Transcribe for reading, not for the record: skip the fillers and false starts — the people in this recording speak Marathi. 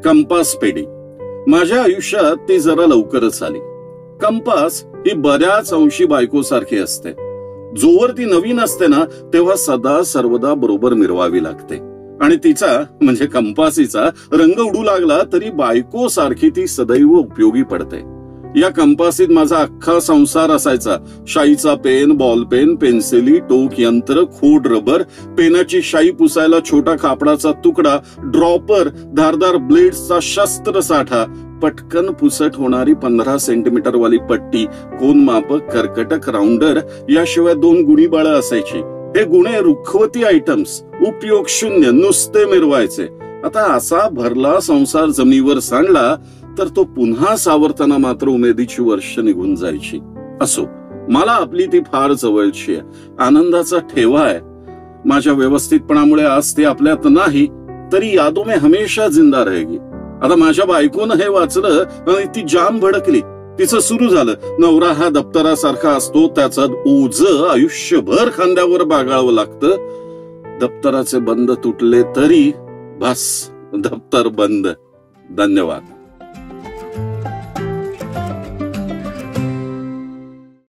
कंपास पेढी माझ्या आयुष्यात ती जरा लवकरच आली. कंपास ही बऱ्याच अंशी बायकोसारखी असते. जोवर ती नवीन असते ना तेव्हा सदा सर्वदा बरोबर मिरवावी लागते आणि तिचा म्हणजे कंपासीचा रंग उडू लागला तरी बायको सारखी ती सदैव उपयोगी पडते. या कंपासीत माझा अख्खा संसार असायचा. शाईचा पेन, बॉल पेन, पेन्सिली, टोक यंत्र, खोड रबर, पेनाची शाई पुसायला छोटा कापडाचा तुकडा, ड्रॉपर, धारदार ब्लेड्सचा शस्त्र साठा, पटकन पुसट होणारी 15 सेंटीमीटर वाली पट्टी, कोन मापक, कर्कटक, राऊंडर, याशिवाय 2 गुणीबाळं असायची. हे गुणे रुखवती आयटम्स, उपयोग शून्य, नुसते मिरवायचे. आता असा भरला संसार जमिनीवर सांडला तर तो पुन्हा सावरताना मात्र उमेदीची वर्ष निघून जायची. असो, मला आपली ती फार जवळची आहे, आनंदाचा ठेवा आहे. माझ्या व्यवस्थितपणामुळे आज ती आपल्यात नाही तरी यादों में हमेशा जिंदा रहेगी. आता माझ्या बायकोनं हे वाचलं आणि ती जाम भडकली. तिचं सुरू झालं, नवरा हा दप्तरासारखा असतो, त्याचा ओझ आयुष्यभर खांद्यावर बागाळावं लागतं. दप्तराचे बंद तुटले तरी बस, दप्तर बंद. धन्यवाद.